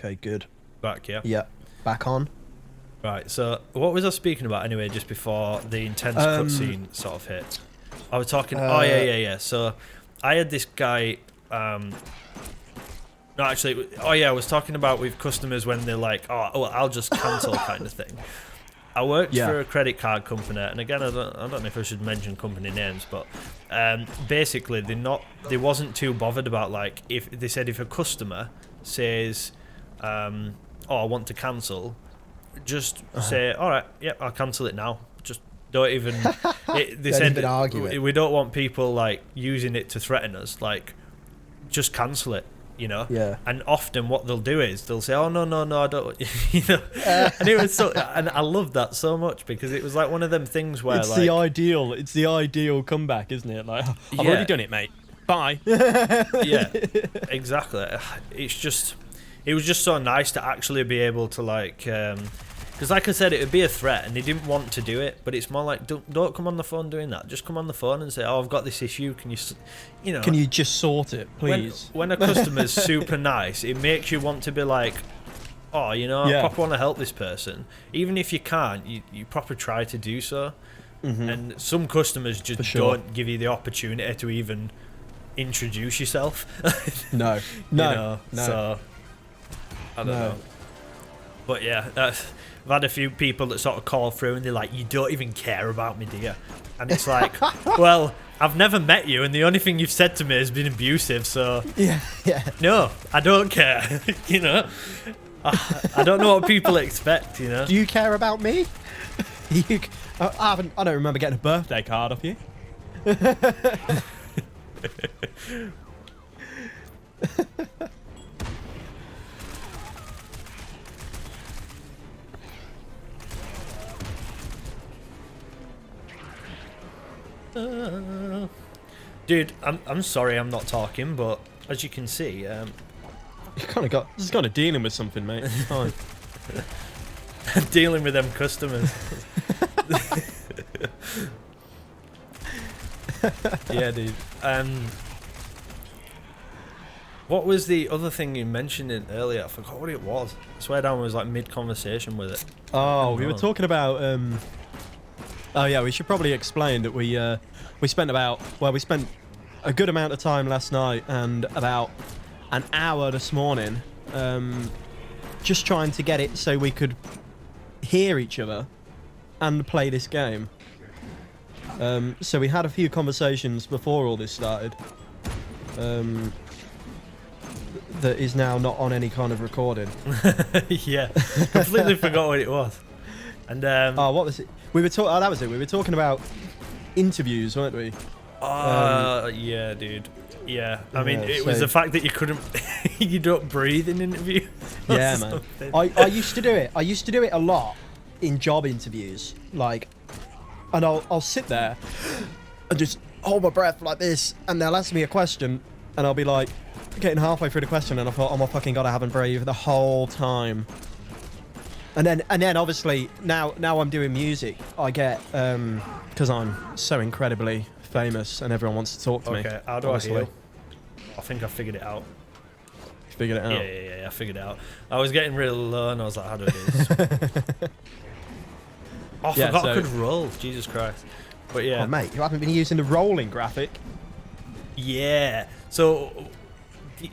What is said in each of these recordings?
Okay, good. Back, yeah? Yeah, back on. Right, so what was I speaking about anyway, just before the intense cutscene sort of hit? I was talking... yeah. So I had this guy... no, actually... Oh, yeah, I was talking about with customers when they're like, oh well, I'll just cancel kind of thing. I worked for a credit card company, and again, I don't know if I should mention company names, but basically, they wasn't too bothered about, like, if they said if a customer says, oh, I want to cancel, just say, all right, yeah, I'll cancel it now. Just don't even. They said we don't want people like using it to threaten us. Like, just cancel it. You know, and often what they'll do is they'll say, "Oh no, I don't," you know, and it was so, and I loved that so much because it was like one of them things where it's the ideal comeback, isn't it? Like, I've already done it, mate. Bye. Yeah, exactly. It was just so nice to actually be able to like, because like I said, it would be a threat, and they didn't want to do it, but it's more like don't come on the phone doing that. Just come on the phone and say, "Oh, I've got this issue. Can you, can you just sort it, please?" When a customer's super nice, it makes you want to be like, "Oh, you know, I proper want to help this person." Even if you can't, you proper try to do so. And some customers just don't give you the opportunity to even introduce yourself. No. So I don't know. But yeah, I've had a few people that sort of call through and they're like, "You don't even care about me, do you?" And it's like, well, I've never met you, and the only thing you've said to me has been abusive. So yeah. No, I don't care. You know, I don't know what people expect. You know. Do you care about me? I don't remember getting a birthday card off you. Dude, I'm sorry I'm not talking, but as you can see, you just kind of dealing with something, mate. It's fine. Dealing with them customers. Yeah, dude. What was the other thing you mentioned earlier? I forgot what it was. I swear down was like mid-conversation with it. Oh, we were talking about... Oh yeah, we should probably explain that we spent a good amount of time last night and about an hour this morning just trying to get it so we could hear each other and play this game. So we had a few conversations before all this started that is now not on any kind of recording. Yeah, completely forgot what it was. And what was it? We were talking. Oh, that was it. We were talking about interviews, weren't we? Yeah, dude. Yeah, I mean, it was the fact that you couldn't, you don't breathe in interviews. Yeah, man. I used to do it. I used to do it a lot in job interviews, like, and I'll sit there and just hold my breath like this, and they'll ask me a question, and I'll be like, getting halfway through the question, and I thought, oh my fucking god, I haven't breathed the whole time. And then obviously now I'm doing music. I get because I'm so incredibly famous and everyone wants to talk to me. Okay, how do I heal? I think I figured it out. You figured it out? Yeah, I figured it out. I was getting real low and I was like, how do I do this? Oh, I forgot I could roll. Jesus Christ. But yeah. Oh, mate, you haven't been using the rolling graphic. Yeah. So,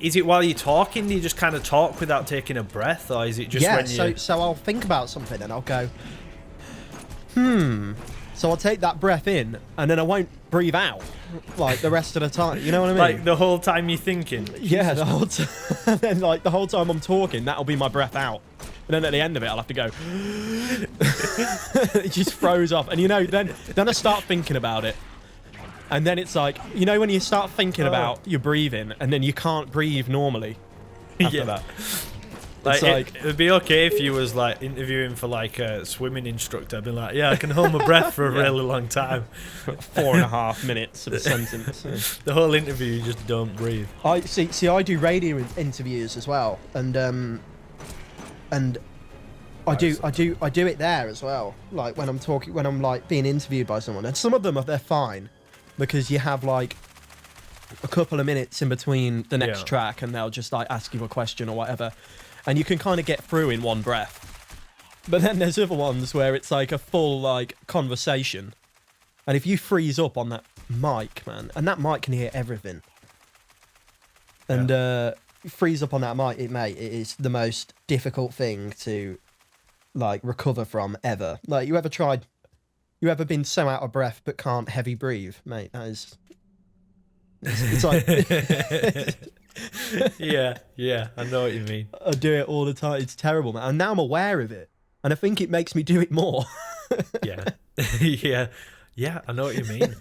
is it while you're talking, do you just kind of talk without taking a breath? Or is it just when you... so I'll think about something and I'll go, So I'll take that breath in and then I won't breathe out like the rest of the time. You know what I mean? Like the whole time you're thinking? Yeah, the whole time. And then like the whole time I'm talking, that'll be my breath out. And then at the end of it, I'll have to go. It just throws off. And you know, then I start thinking about it. And then it's like, you know, when you start thinking about your breathing and then you can't breathe normally after that. Like, it'd be okay if you was like interviewing for like a swimming instructor. I'd be like, yeah, I can hold my breath for a really long time. 4.5 minutes of a sentence. The whole interview, you just don't breathe. I see. I do radio interviews as well, and I do it there as well. Like when I'm talking, when I'm like being interviewed by someone, and some of them they're fine because you have like a couple of minutes in between the next track, and they'll just like ask you a question or whatever. and you can kind of get through in one breath. But then there's other ones where it's like a full like conversation, and if you freeze up on that mic, man, and that mic can hear everything, and freeze up on that mic, mate, it is the most difficult thing to like recover from ever. Like, you ever been so out of breath but can't heavy breathe, mate? That is, it's like yeah, I know what you mean. I do it all the time. It's terrible, man. And now I'm aware of it, and I think it makes me do it more. Yeah, yeah, I know what you mean.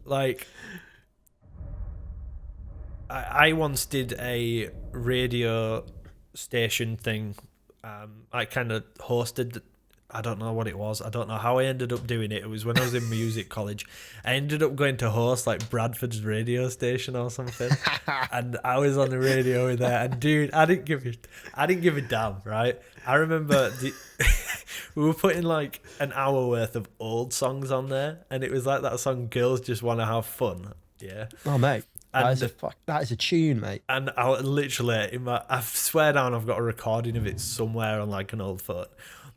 Like, I once did a radio station thing. I kind of hosted. I don't know what it was. I don't know how I ended up doing it. It was when I was in music college. I ended up going to host like Bradford's radio station or something, and I was on the radio with there. And dude, I didn't give a damn. Right? I remember we were putting like an hour worth of old songs on there, and it was like that song "Girls Just Want to Have Fun." Yeah. Oh, mate. And That is a tune, mate. And I literally, I swear down, I've got a recording of it somewhere on like an old phone.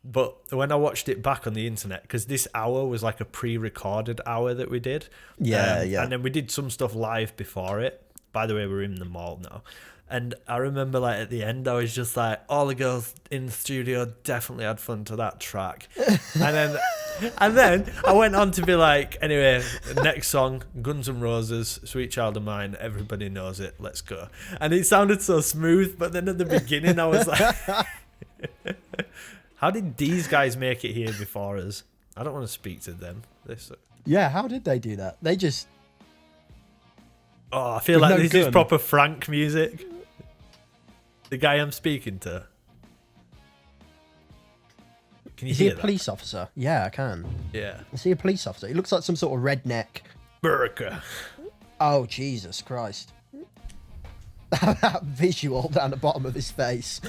But when I watched it back on the internet, because this hour was like a pre-recorded hour that we did. Yeah. And then we did some stuff live before it. By the way, we're in the mall now. And I remember like at the end, I was just like, all the girls in the studio definitely had fun to that track. And then I went on to be like, anyway, next song, Guns N' Roses, Sweet Child of Mine, everybody knows it, let's go. And it sounded so smooth, but then at the beginning I was like, how did these guys make it here before us? I don't want to speak to them. Yeah, how did they do that? They just... Oh, I feel like this is proper Frank music. The guy I'm speaking to. Can you Is hear he a police officer? Yeah, I can. Yeah. Is he a police officer? He looks like some sort of redneck. Burka. Oh, Jesus Christ. That visual down the bottom of his face.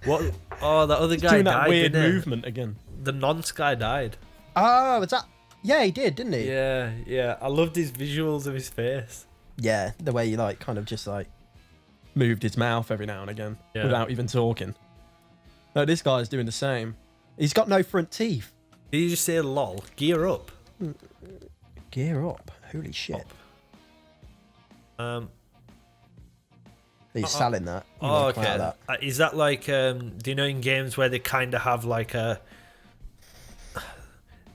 What? Oh, that other guy doing died, that weird didn't he? movement again. The nonce guy died. Oh, is that... Yeah, he did, didn't he? Yeah. I loved his visuals of his face. Yeah, the way he like kind of just like moved his mouth every now and again without even talking. No, this guy's doing the same. He's got no front teeth. Did you just say lol? Gear up. Gear up. Holy shit. He's selling that. You Oh, wanna come out okay. of that. Is that like, do you know in games where they kind of have like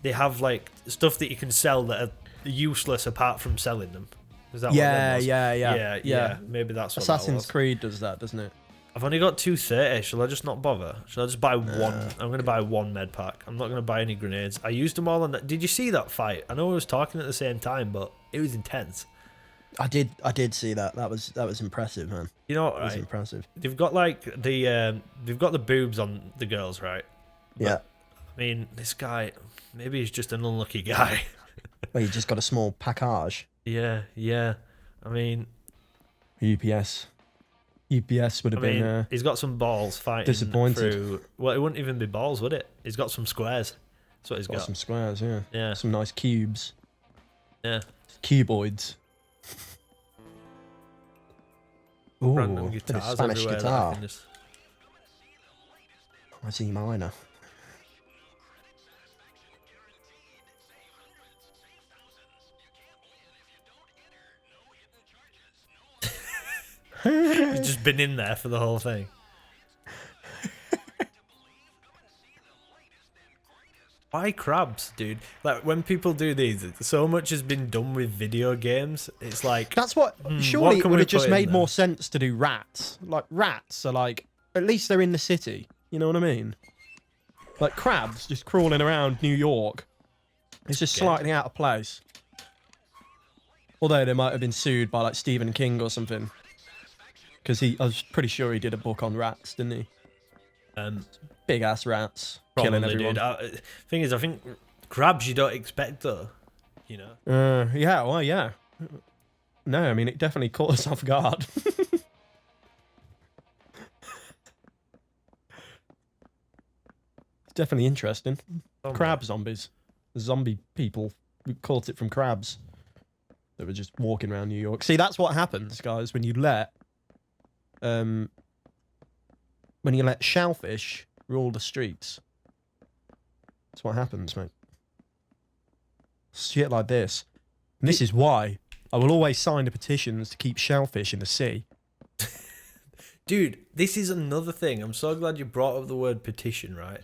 they have like stuff that you can sell that are useless apart from selling them? Is that what that was? Yeah. Maybe that's what Assassin's that was. Creed does that, doesn't it? I've only got 230. Shall I just not bother? Shall I just buy one? I'm going to buy one med pack. I'm not going to buy any grenades. I used them all on that. Did you see that fight? I know I was talking at the same time, but it was intense. I did see that. That was impressive, man. You know what, That was right? impressive. They've got like they've got the boobs on the girls, right? But, Yeah. I mean, this guy, maybe he's just an unlucky guy. Well, you just got a small package. Yeah. I mean, UPS would have been he's got some balls fighting disappointed. through. Well, it wouldn't even be balls, would it? He's got some squares. That's what he's got. some squares, yeah. Yeah. Some nice cubes. Yeah. Cuboids. Ooh, Random bit of guitars Spanish everywhere. guitar. That I can just... I see minor. He's just been in there for the whole thing. Why crabs, dude? Like, when people do these, so much has been done with video games. It's like... That's what... Surely what it can would we have just put in made there? more sense to do rats. Like, rats are like... At least they're in the city. You know what I mean? Like, crabs just crawling around New York. It's just slightly out of place. Although they might have been sued by, like, Stephen King or something. Because I was pretty sure he did a book on rats, didn't he? Big-ass rats. Killing everyone. Dude. Thing is, I think crabs you don't expect, though. You know? Yeah, well, yeah. No, I mean, it definitely caught us off guard. It's definitely interesting. Crab zombies. Zombie people. We caught it from crabs that were just walking around New York. See, that's what happens, guys, when you let when you let shellfish rule the streets. That's what happens, mate. Shit like this. And this is why I will always sign the petitions to keep shellfish in the sea. Dude, this is another thing. I'm so glad you brought up the word petition, right?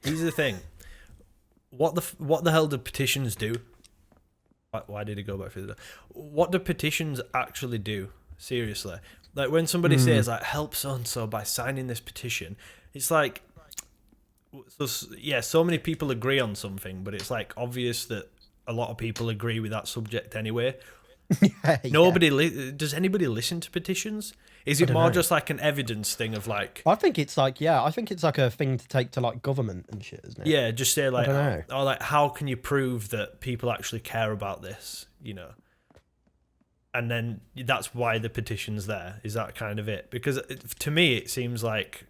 Here's the thing. What the hell do petitions do? Why did it go back through the door? What do petitions actually do? Seriously. Like when somebody says like help so and so by signing this petition, it's like so many people agree on something, but it's like obvious that a lot of people agree with that subject anyway. Does anybody listen to petitions? Is it more just like an evidence thing of like? I think it's like a thing to take to like government and shit, isn't it? Yeah, just say like, I don't know. or like, how can you prove that people actually care about this? You know, and then that's why the petition's there. Is that kind of it? Because to me, it seems like,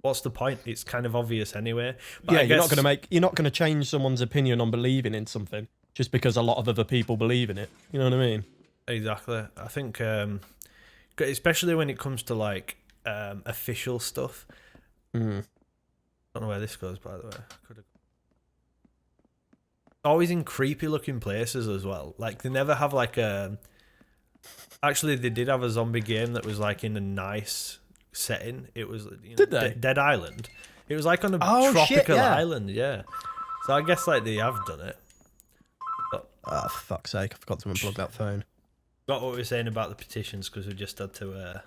what's the point? It's kind of obvious anyway. But Yeah, you're not gonna change someone's opinion on believing in something just because a lot of other people believe in it. You know what I mean? Exactly. I think, especially when it comes to like official stuff. I don't know where this goes, by the way. Always in creepy looking places as well. Like they never have like a. Actually, they did have a zombie game that was like in a nice setting. It was Did they? Dead Island. It was like on a Oh, shit, tropical yeah. island, yeah. So I guess like they have done it. Oh, for fuck's sake! I forgot to unplug that phone. Got what we were saying about the petitions because we just had to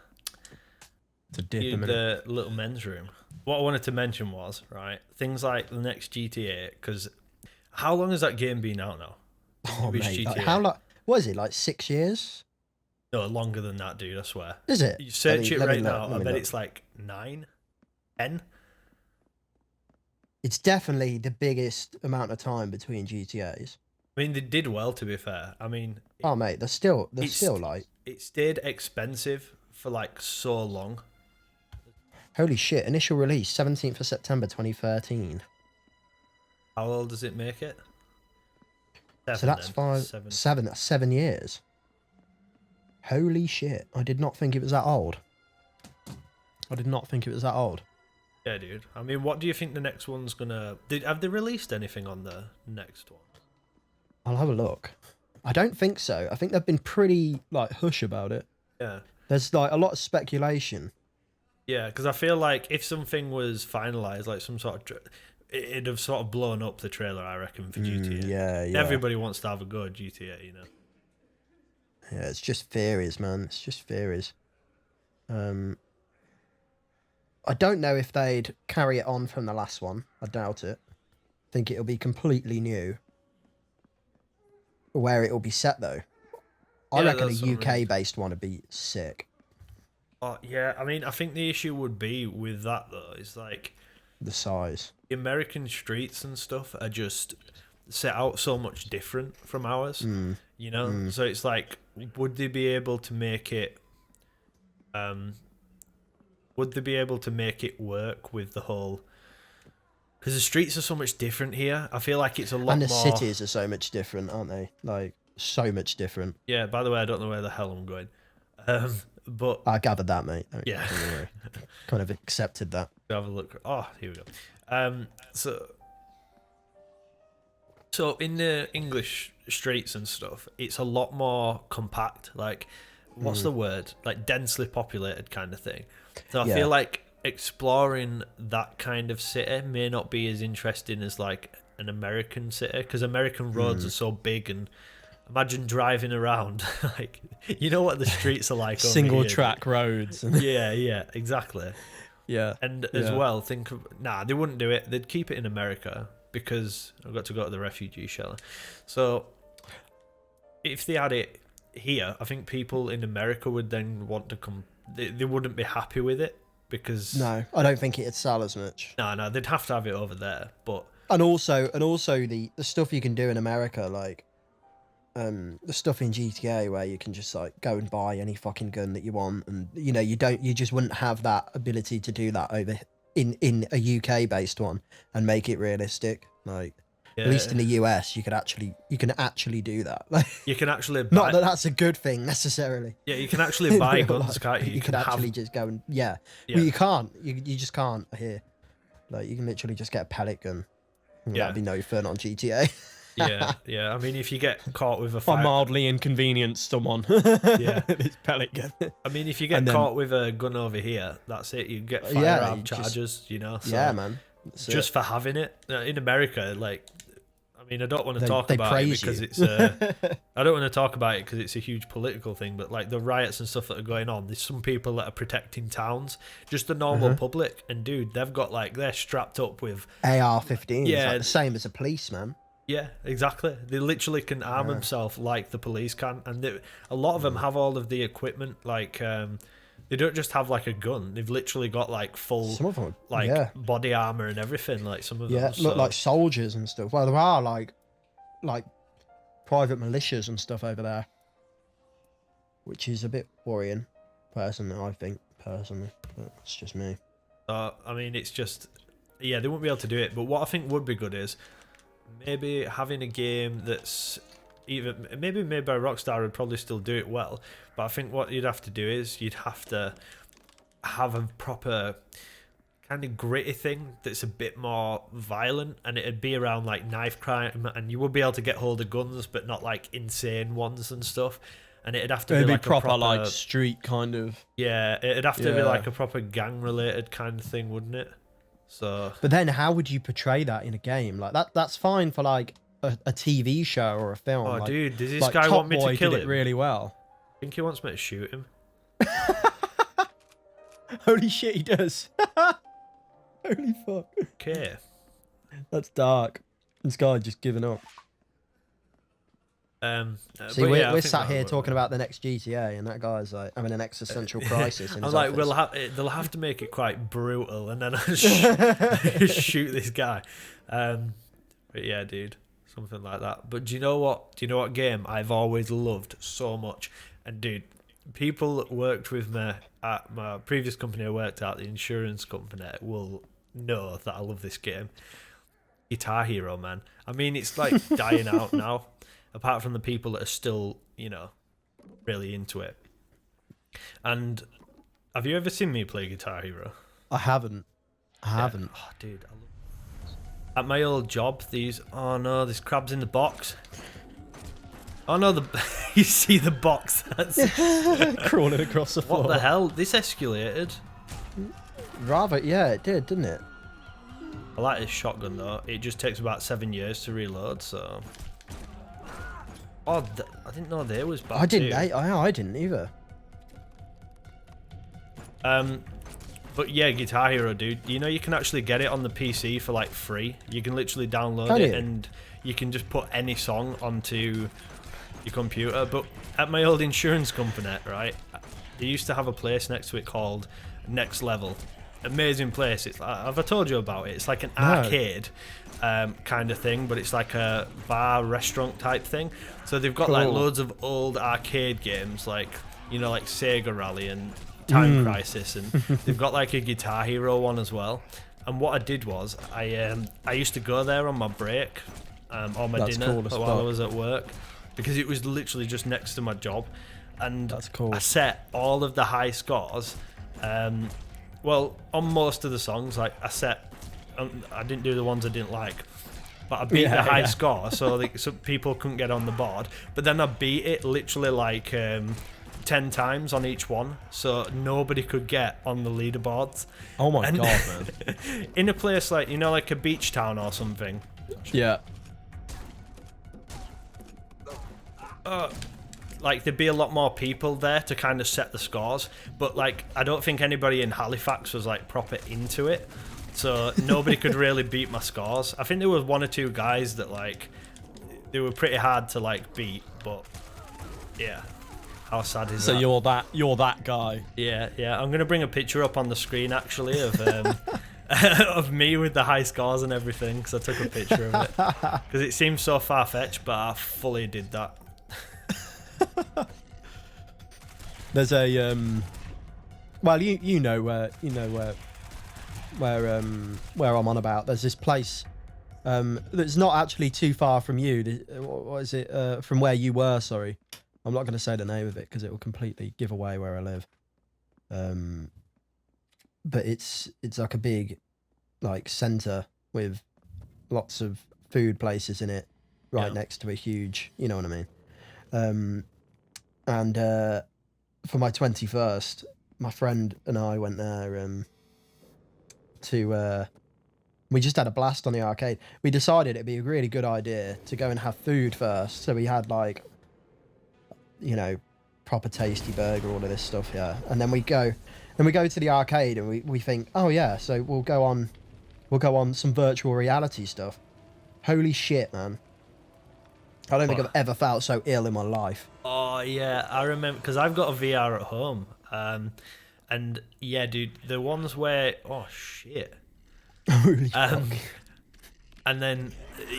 dip use a minute. the little men's room. What I wanted to mention was, right, things like the next GTA, because how long has that game been out now? Oh, Which mate, like, GTA? how long? What is it? Like 6 years? No, longer than that, dude, I swear. Is it? You search it right now, I let me bet look. it's like 9, 10. It's definitely the biggest amount of time between GTAs. I mean, they did well, to be fair. I mean, Oh, mate, they're still It's- like, it stayed expensive for like so long. holy shit! Initial release 17th of September 2013. How old does it make it? So that's then. 7. That's 7 years. Holy shit! I did not think it was that old. I did not think it was that old. Yeah, dude. I mean, what do you think the next one's gonna? Have they released anything on the next one? I'll have a look. I don't think so. I think they've been pretty like hush about it. Yeah. There's like a lot of speculation. Yeah, because I feel like if something was finalized, like some sort of, it'd have sort of blown up the trailer. I reckon for GTA. Yeah. Everybody wants to have a go at GTA, you know. Yeah, it's just theories, man. It's just theories. I don't know if they'd carry it on from the last one. I doubt it. I think it'll be completely new. Where it'll be set though. I Yeah, reckon that's a what I mean. UK-based one would be sick. Oh yeah, I mean, I think the issue would be with that though is like The size. the American streets and stuff are just set out so much different from ours. You know, so it's like, would they be able to make it? Would they be able to make it work with the whole? Because the streets are so much different here. I feel like it's a lot And the more. cities are so much different, aren't they? Like, so much different. Yeah. By the way, I don't know where the hell I'm going. But I gathered that, mate. Yeah. Don't worry. Kind of accepted that. have a look. Oh, here we go. So in the English streets and stuff, it's a lot more compact. Like, what's the word? Like densely populated kind of thing. So I Yeah. feel like exploring that kind of city may not be as interesting as like an American city, because American roads are so big, and imagine driving around like, you know what the streets are like over Single here. track roads. Yeah, exactly. Yeah. And as well, think of, they wouldn't do it. They'd keep it in America because I've got to go to the refugee shelter. So if they had it here, I think people in America would then want to come. They wouldn't be happy with it because No, I don't think it'd sell as much. no, they'd have to have it over there. But And also the stuff you can do in America, like the stuff in GTA where you can just like go and buy any fucking gun that you want, and you just wouldn't have that ability to do that over in a UK based one and make it realistic. Like, At least in the US, you can actually do that. You can actually buy, not that that's a good thing necessarily. Yeah, you can actually buy In real guns, life. can't you? You can actually just go and Yeah. Well, you can't. You just can't here. Like you can literally just get a pellet gun. Yeah. That'd be no fun on GTA. yeah. I mean, if you get caught with a I fire, mildly inconvenienced someone. Yeah. This pellet gun. I mean, if you get caught with a gun over here, that's it. You get firearm charges, you know. So yeah, man. Just for having it in America, like, I mean, I don't want to talk they about it praise because you. it's. I don't want to talk about it because it's a huge political thing. But like the riots and stuff that are going on, there's some people that are protecting towns, just the normal public, and dude, they've got like they're strapped up with AR-15. Yeah. It's like the same as a policeman. Yeah, exactly. They literally can arm themselves like the police can, and a lot of them have all of the equipment. Like, they don't just have like a gun; they've literally got like full, Some of them, like body armor and everything. Like some of them, look like soldiers and stuff. Well, there are like private militias and stuff over there, which is a bit worrying. Personally, I think but it's just me. I mean, it's just they won't be able to do it. But what I think would be good is maybe having a game that's even maybe made by Rockstar would probably still do it well, but I think what you'd have to do is you'd have to have a proper kind of gritty thing that's a bit more violent, and it'd be around like knife crime, and you would be able to get hold of guns but not like insane ones and stuff, and it'd have to be like proper, a proper like street kind of. Yeah, it'd have to be like a proper gang related kind of thing, wouldn't it? So, but then how would you portray that in a game? Like that's fine for like a TV show or a film. oh like, dude, does this like guy Top want me Boy to kill did him? it really well. I think he wants me to shoot him. Holy shit, he does. Holy fuck. Okay. That's dark. This guy just giving up. See, but we're I think sat that here would talking work. about the next GTA, and that guy's like having an existential crisis in I'm his like, office. they'll have to make it quite brutal, and then I'll shoot this guy. But yeah, dude, something like that. But do you know what? Do you know what game I've always loved so much? And dude, people that worked with me at my previous company I worked at, the insurance company, will know that I love this game. Guitar Hero, man. I mean, it's like dying out now, apart from the people that are still, you know, really into it. And have you ever seen me play Guitar Hero? I haven't. Oh, dude, I love at my old job, these... Oh, no, there's crabs in the box. Oh, no, you see the box. That's... Crawling across the floor. What the hell? This escalated. Rather, yeah, it did, didn't it? I like this shotgun, though. It just takes about 7 years to reload, so... Oh, I didn't know they was bad, I didn't. too. I didn't either. But yeah, Guitar Hero, dude. You know you can actually get it on the PC for like free. You can literally download Can it you? and you can just put any song onto your computer. But at my old insurance company, right, they used to have a place next to it called Next Level. Amazing place. It's have I told you about it? It's like an arcade kind of thing, but it's like a bar restaurant type thing. So they've got like loads of old arcade games, like, you know, like Sega Rally and Time Crisis, and they've got like a Guitar Hero one as well. And what I did was I used to go there on my break or my That's dinner cool as while I fuck. was at work, because it was literally just next to my job. And That's cool. I set all of the high scores. Well, on most of the songs, like I set, I didn't do the ones I didn't like, but I beat the high score, so people couldn't get on the board. But then I beat it literally like 10 times on each one, so nobody could get on the leaderboards. Oh my god, man. In a place like, you know, like a beach town or something. Yeah. Like there'd be a lot more people there to kind of set the scores, but like I don't think anybody in Halifax was like proper into it, so nobody could really beat my scores. I think there was one or two guys that like they were pretty hard to like beat, but yeah, how sad is So that? you're that guy. Yeah, I'm gonna bring a picture up on the screen actually of of me with the high scores and everything, because I took a picture of it because it seems so far-fetched, but I fully did that. There's a well, you know where I'm on about. There's this place That's not actually too far from you. What is it? From where you were, sorry. I'm not going to say the name of it because it will completely give away where I live. But it's like a big, like, centre with lots of food places in it, right next to a huge, you know what I mean? And for my 21st, my friend and I went there we just had a blast on the arcade. We decided it'd be a really good idea to go and have food first. So we had, like, you know, proper tasty burger, all of this stuff, yeah. And then we go to the arcade and we think, oh yeah, so we'll go on some virtual reality stuff. Holy shit, man. I don't think I've ever felt so ill in my life. Oh yeah, I remember, because I've got a VR at home. And yeah, dude, the ones where, oh shit. Really and then,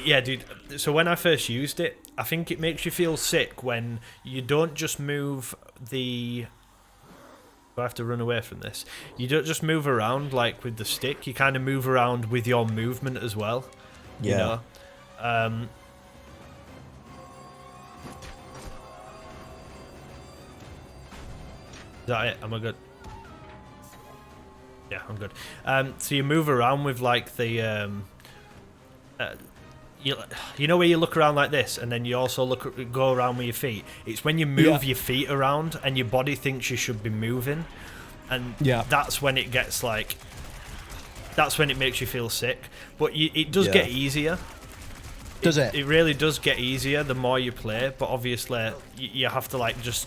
yeah, dude, so when I first used it, I think it makes you feel sick when you don't just move the... I have to run away from this. You don't just move around, like, with the stick. You kind of move around with your movement as well. Yeah. You know? Is that it? Am I good? Yeah, I'm good. So you move around with, like, the you know where you look around like this, and then you also go around with your feet. It's when you move your feet around and your body thinks you should be moving, and that's when it gets, like, that's when it makes you feel sick. But it does get easier. Does it? It really does get easier the more you play. But obviously, you have to, like, just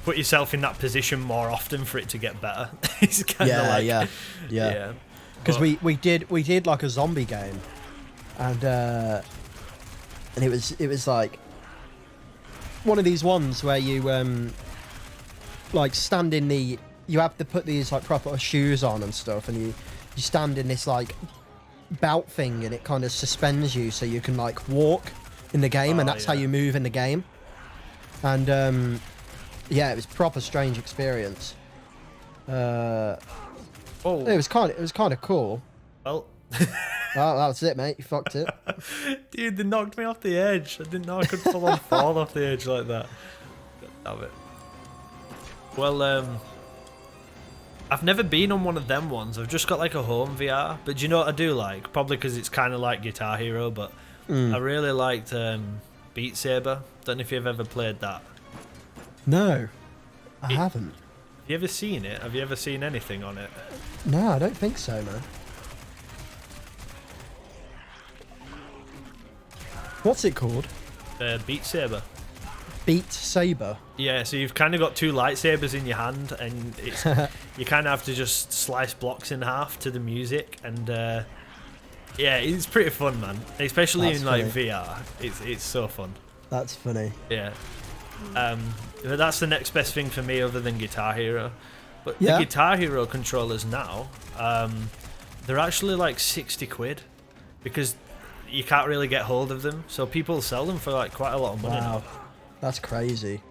put yourself in that position more often for it to get better. It's kind of like, yeah. Because we did like a zombie game, and it was like one of these ones where you like stand in the, you have to put these, like, proper shoes on and stuff, and you stand in this, like, belt thing, and it kind of suspends you so you can, like, walk in the game, and that's how you move in the game. And yeah, it was proper strange experience. It was kind of cool. Well, oh, that's it, mate. You fucked it. Dude, they knocked me off the edge. I didn't know I could full on fall off the edge like that. God damn it. Well, I've never been on one of them ones. I've just got, like, a home VR. But do you know what I do like? Probably because it's kind of like Guitar Hero, but I really liked Beat Saber. Don't know if you've ever played that. No, I haven't. Have you ever seen it? Have you ever seen anything on it? No, I don't think so, man. What's it called? Beat Saber. Beat Saber? Yeah, so you've kind of got two lightsabers in your hand, and it's you kind of have to just slice blocks in half to the music, and yeah, it's pretty fun, man. Especially in, like, VR. It's so fun. That's funny. Yeah. But that's the next best thing for me other than Guitar Hero. But the Guitar Hero controllers now, they're actually like 60 quid because you can't really get hold of them. So people sell them for, like, quite a lot of money now. That's crazy.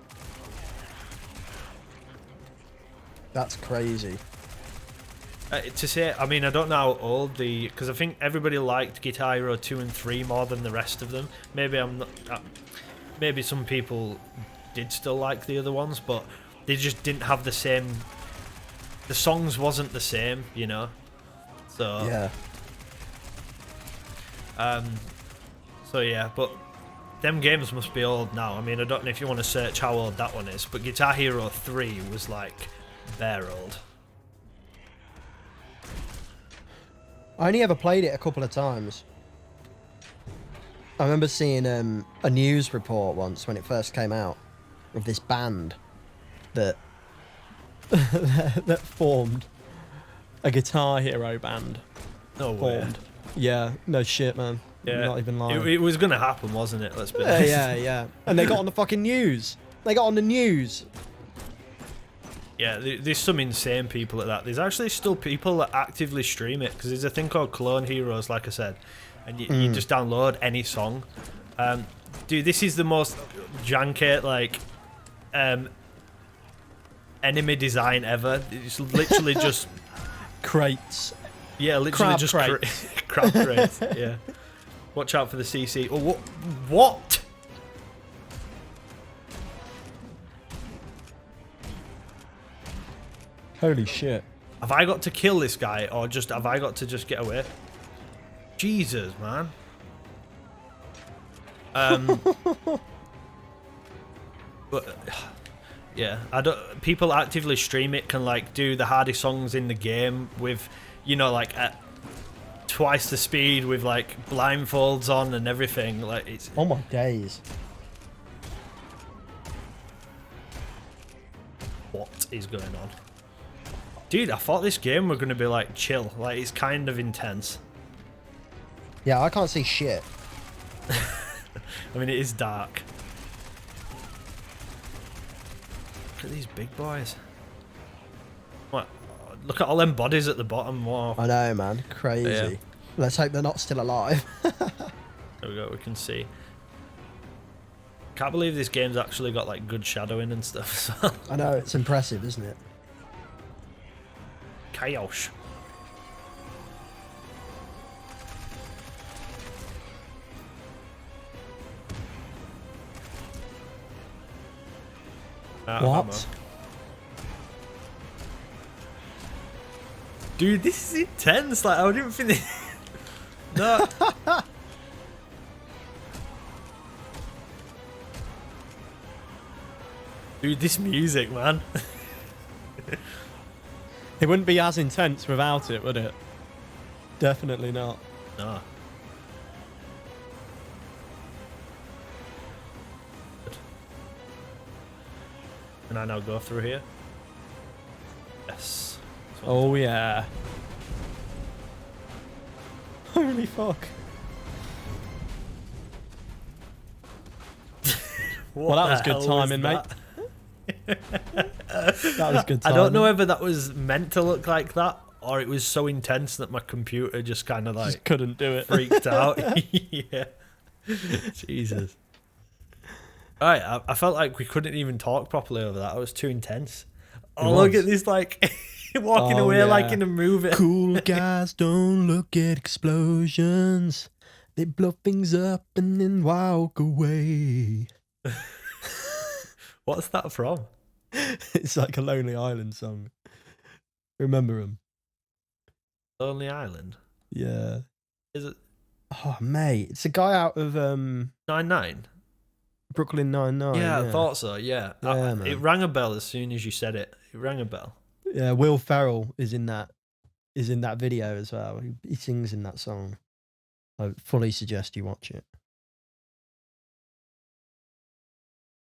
That's crazy. To say, I mean, I don't know how old because I think everybody liked Guitar Hero 2 and 3 more than the rest of them. Maybe I'm not. Maybe some people did still like the other ones, but they just didn't have the same. The songs wasn't the same, you know. So yeah. So yeah, but them games must be old now. I mean, I don't know if you want to search how old that one is, but Guitar Hero 3 was, like, bare old. I only ever played it a couple of times. I remember seeing a news report once when it first came out of this band that that formed a Guitar Hero band. No way. Yeah, no shit, man. Yeah, I'm not even lying. It was gonna happen, wasn't it? Let's be honest. Yeah. And they got on the fucking news. They got on the news. Yeah, there's some insane people at that. There's actually still people that actively stream it because there's a thing called Clone Heroes, like I said, and you just download any song. Dude, this is the most janky, like, enemy design ever. It's literally just crates. Yeah, literally Crab just crates. crab crates. Yeah. Watch out for the CC. Oh, what? Holy shit. Have I got to kill this guy, or just have I got to just get away? Jesus, man. But yeah, I don't. People actively stream it can like do the hardest songs in the game with, you know, like at twice the speed with like blindfolds on and everything. Like it's. Oh my days. What is going on? Dude, I thought this game were going to be like chill. Like it's kind of intense. Yeah, I can't see shit. I mean, it is dark. Look at these big boys. What? Look at all them bodies at the bottom. Wow. I know, man. Crazy. Yeah. Let's hope they're not still alive. There we go. We can see. Can't believe this game's actually got like good shadowing and stuff. So. I know, it's impressive, isn't it? Chaos. What? Dude, this is intense. Like, I didn't think. No. Dude, this music, man. It wouldn't be as intense without it, would it? Definitely not. No. Can I now go through here? Yes. Oh yeah. Holy fuck. Well, that was good timing, mate. That was good timing. I don't know whether that was meant to look like that or it was so intense that my computer just kind of like just couldn't do it. Freaked out. Yeah. Jesus. Alright, I felt like we couldn't even talk properly over that. It was too intense. Oh, look at this, like, walking away like in a movie. Cool guys don't look at explosions. They blow things up and then walk away. What's that from? It's like a Lonely Island song. Remember them? Lonely Island? Yeah. Is it? Oh, mate. It's a guy out of 9-9? Brooklyn Nine-Nine. Yeah, I thought so, yeah. Man. It rang a bell as soon as you said it. It rang a bell. Yeah, Will Ferrell is in that video as well. He sings in that song. I fully suggest you watch it.